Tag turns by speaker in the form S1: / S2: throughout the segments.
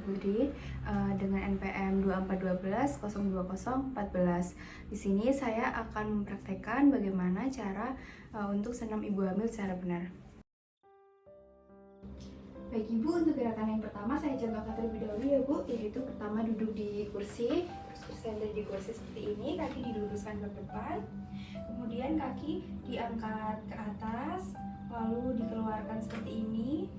S1: Putri dengan NPM 2412 02014. Di sini saya akan mempraktekkan bagaimana cara untuk senam ibu hamil secara benar. Baik Ibu, untuk gerakan yang pertama saya contohkan terlebih dahulu ya Bu, yaitu pertama duduk di kursi, terus bersandar di kursi seperti ini, kaki diluruskan ke depan, kemudian kaki diangkat ke atas, lalu dikeluarkan seperti ini.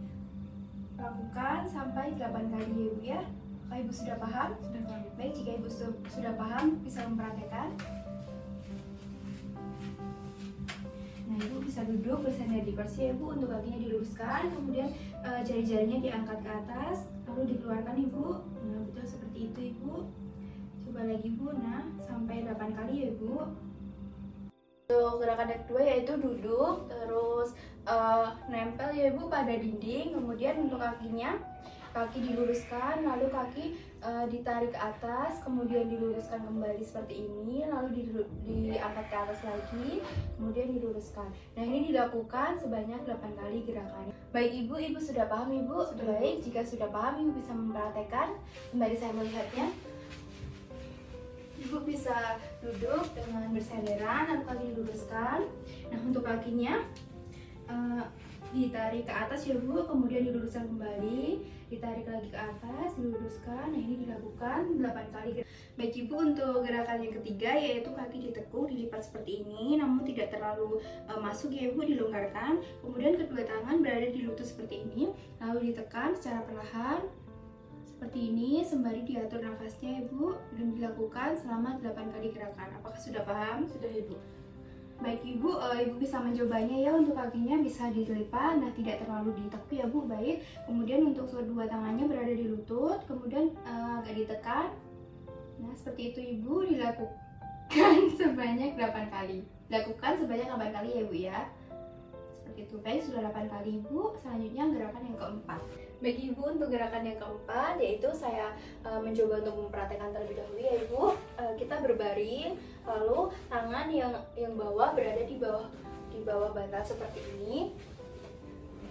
S1: Lakukan sampai 8 kali ya Bu ya. Apakah Ibu sudah paham? Sudah paham. Baik, jika Ibu sudah paham bisa mempraktekkan. Nah, Ibu bisa duduk bersandar di kursi ya Bu, untuk kakinya diluruskan, kemudian jari-jarinya diangkat ke atas, lalu dikeluarkan Ibu. Nah, betul seperti itu Ibu. Coba lagi Bu, nah sampai 8 kali ya Bu. Untuk gerakan yang kedua yaitu duduk, terus nempel ya Bu pada dinding, kemudian untuk kakinya, kaki diluruskan, lalu kaki ditarik ke atas, kemudian diluruskan kembali seperti ini, lalu diangkat ke atas lagi, kemudian diluruskan. Nah, ini dilakukan sebanyak 8 kali gerakannya. Baik Ibu sudah paham Ibu? Sudah. Baik, jika sudah paham Ibu bisa mempraktekkan. Kembali saya melihatnya. Ibu bisa duduk dengan bersandaran atau kaki diluruskan. Nah, untuk kakinya ditarik ke atas ya Bu, kemudian diluruskan kembali, ditarik lagi ke atas, diluruskan. Nah, ini dilakukan 8 kali. Baik Ibu, untuk gerakan yang ketiga yaitu kaki ditekuk, dilipat seperti ini, namun tidak terlalu masuk ya Bu, dilonggarkan. Kemudian kedua tangan berada di lutut seperti ini, lalu ditekan secara perlahan seperti ini, sembari diatur nafasnya Ibu, dan dilakukan selama 8 kali gerakan. Apakah sudah paham? Sudah Ibu. Baik Ibu, Ibu bisa mencobanya ya. Untuk kakinya bisa dilipat, nah tidak terlalu ditekuk ya Bu. Baik, kemudian untuk kedua tangannya berada di lutut, kemudian agak ditekan. Nah, seperti itu Ibu, dilakukan sebanyak 8 kali. Lakukan sebanyak 8 kali ya Bu ya. Seperti itu. Baik, sudah 8 kali Ibu. Selanjutnya gerakan yang keempat. Baik Ibu, untuk gerakan yang keempat yaitu saya mencoba untuk mempraktekkan terlebih dahulu ya Ibu. Kita berbaring, lalu tangan yang bawah berada di bawah bantal seperti ini.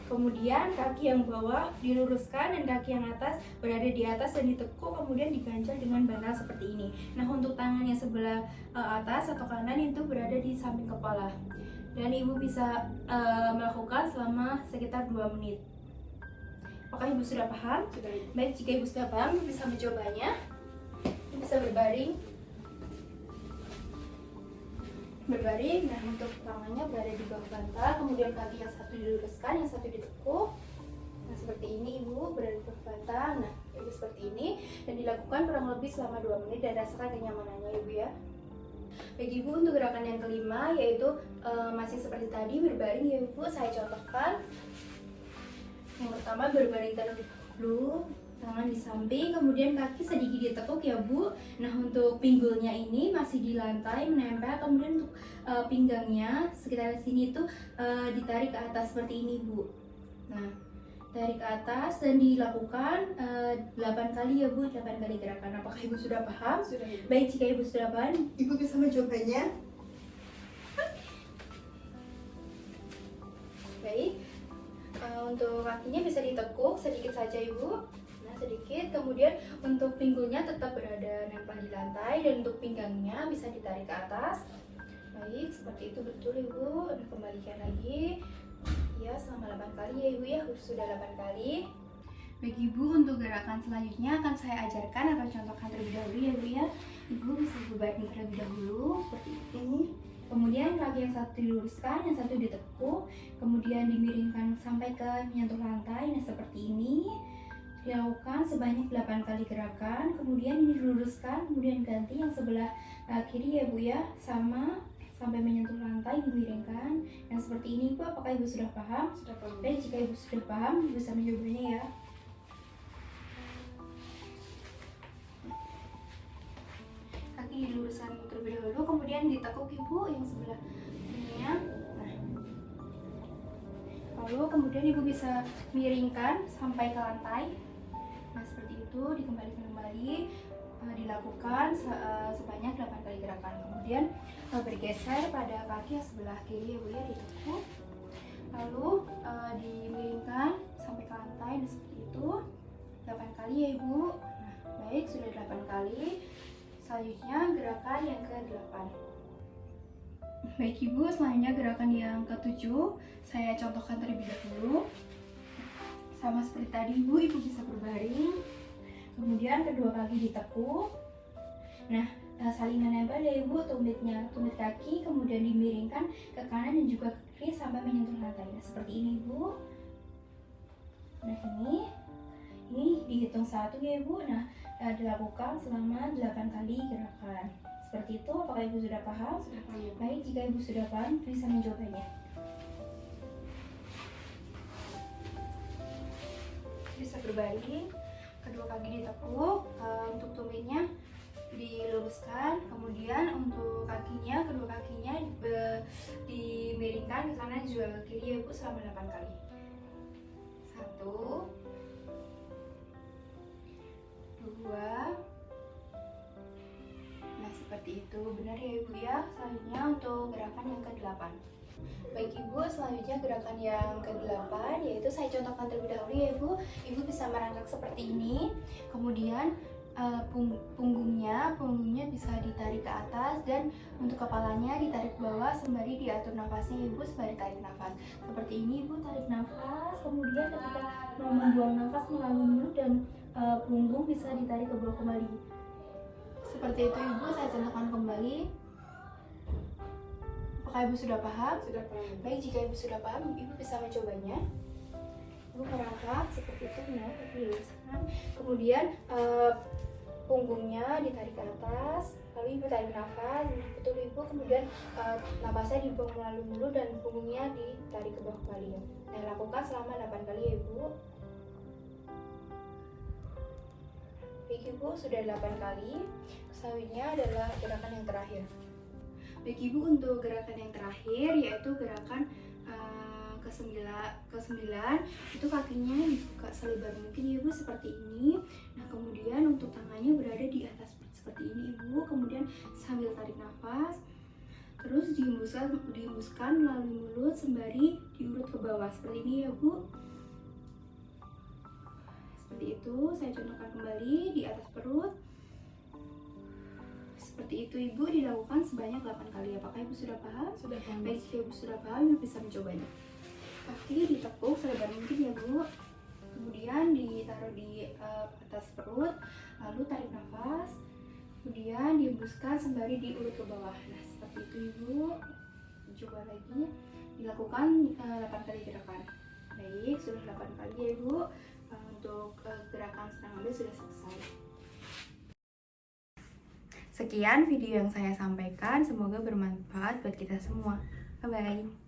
S1: Kemudian kaki yang bawah diluruskan dan kaki yang atas berada di atas dan ditekuk, kemudian diganjal dengan bantal seperti ini. Nah, untuk tangan yang sebelah atas atau kanan itu berada di samping kepala. Dan Ibu bisa melakukan selama sekitar 2 menit. Apakah Ibu sudah paham? Sudah. Baik, jika Ibu sudah paham, Ibu bisa mencobanya. Ibu bisa berbaring. Nah untuk tangannya berada di bawah bantal, kemudian kaki yang satu diluruskan, yang satu ditekuk. Nah, seperti ini Ibu, berada di bawah bantal. Nah, Ibu seperti ini, dan dilakukan kurang lebih selama 2 menit dan rasakan kenyamanannya Ibu ya. Baik Ibu, untuk gerakan yang kelima yaitu masih seperti tadi, berbaring ya Ibu. Saya contohkan. Yang pertama berbaring terlebih dahulu, tangan di samping, kemudian kaki sedikit ditekuk ya Bu. Nah, untuk pinggulnya ini masih di lantai menempel, kemudian untuk pinggangnya sekitar sini itu ditarik ke atas seperti ini Bu. Nah, tarik ke atas dan dilakukan 8 kali ya Bu, 8 kali gerakan. Apakah Ibu sudah paham? Sudah Ibu. Baik, jika Ibu sudah paham, Ibu bisa mencobanya. Baik. Untuk kakinya bisa ditekuk sedikit saja Ibu. Nah, sedikit. Kemudian untuk pinggulnya tetap berada nempel di lantai, dan untuk pinggangnya bisa ditarik ke atas. Baik, seperti itu betul Ibu. Nah, kembalikan lagi. Ya, selama 8 kali ya Ibu ya. Sudah 8 kali. Baik Ibu, untuk gerakan selanjutnya akan saya ajarkan, akan contohkan terlebih dahulu ya Bu ya. Ibu bisa berbaring terlebih dahulu seperti ini. Kemudian kaki yang satu diluruskan, yang satu ditekuk, kemudian dimiringkan sampai ke menyentuh lantai. Nah, seperti ini. Dilakukan sebanyak 8 kali gerakan. Kemudian ini diluruskan, kemudian ganti yang sebelah kiri ya Bu ya, sama sampai menyentuh lantai, dimiringkan. Yang seperti ini Bu, apakah Ibu sudah paham? Sudah paham. Baik, jika Ibu sudah paham, Ibu bisa mencobanya ya. Kaki diluruskan terlebih dahulu, kemudian ditekuk Ibu yang sebelah sininya. Nah, lalu kemudian Ibu bisa miringkan sampai ke lantai. Nah, seperti itu, dikembalikan kembali, dilakukan sebanyak 8 kali gerakan. Kemudian bergeser pada kaki yang sebelah kiri ya Bu ya, ditekuk, lalu dimiringkan sampai ke lantai. Nah, seperti itu. 8 kali ya Ibu. Nah, baik, sudah 8 kali. Selanjutnya gerakan yang ke-8. Baik Ibu, selanjutnya gerakan yang ke-7 saya contohkan terlebih dahulu. Sama seperti tadi Ibu bisa berbaring. Kemudian kedua kaki ditekuk. Nah, saling menempel ya Ibu, tumit kaki kemudian dimiringkan ke kanan dan juga ke kiri sampai menyentuh lantai. Nah, seperti ini Ibu. Nah, ini dihitung 1 ya Ibu. Nah, dilakukan selama 8 kali gerakan. Seperti itu, apakah Ibu sudah paham? Sudah paham. Baik, jika Ibu sudah paham, bisa mencobanya. Bisa berbaring, kedua kaki ditekuk, untuk tumitnya diluruskan, kemudian untuk kedua kakinya dimiringkan ke kanan juga ke kiri ya Ibu selama 8 kali. 1, 2. Nah, seperti itu. Benar ya Ibu ya. Selanjutnya untuk gerakan yang ke-8. Baik Ibu, selanjutnya gerakan yang ke-8 yaitu saya contohkan terlebih dahulu ya Ibu. Ibu bisa merangkak seperti ini. Kemudian punggungnya bisa ditarik ke atas dan untuk kepalanya ditarik ke bawah sembari diatur nafasnya Ibu sembari tarik nafas. Seperti ini Ibu tarik nafas, kemudian ketika mau membuang nafas melalui mulut dan punggung bisa ditarik ke bawah kembali. Seperti itu Ibu, saya contohkan kembali. Apakah Ibu sudah paham? Sudah paham. Baik, jika Ibu sudah paham, Ibu bisa mencobanya. Ibu merangkak seperti itu, nah, diluruskan. Kemudian punggungnya ditarik ke atas, lalu Ibu tarik nafas, betul Ibu. Kemudian nafasnya dibuang melalui mulut dan punggungnya ditarik ke bawah kembali. Nah, lakukan selama 8 kali ya Ibu. Baik Ibu, sudah 8 kali. Selanjutnya adalah gerakan yang terakhir. Baik Ibu, untuk gerakan yang terakhir yaitu gerakan ke-9 itu kakinya dibuka selebar mungkin ya Ibu seperti ini. Nah, kemudian untuk tangannya berada di atas seperti ini Ibu. Kemudian sambil tarik nafas, terus dihembuskan melalui mulut sembari diurut ke bawah seperti ini ya Bu. Seperti itu, saya contohkan kembali di atas perut. Seperti itu Ibu, dilakukan sebanyak 8 kali. Apakah Ibu sudah paham? Sudah paham. Baik, jika Ibu sudah paham, Ibu bisa mencobanya. Kaki ditekuk selebar mungkin ya Bu. Kemudian ditaruh di atas perut, lalu tarik nafas. Kemudian dihembuskan sembari diurut ke bawah. Nah, seperti itu Ibu. Coba lagi. Dilakukan 8 kali gerakan. Baik, sudah 8 kali ya Ibu. Untuk gerakan senang ambil sudah selesai. Sekian video yang saya sampaikan, semoga bermanfaat buat kita semua. Bye-bye.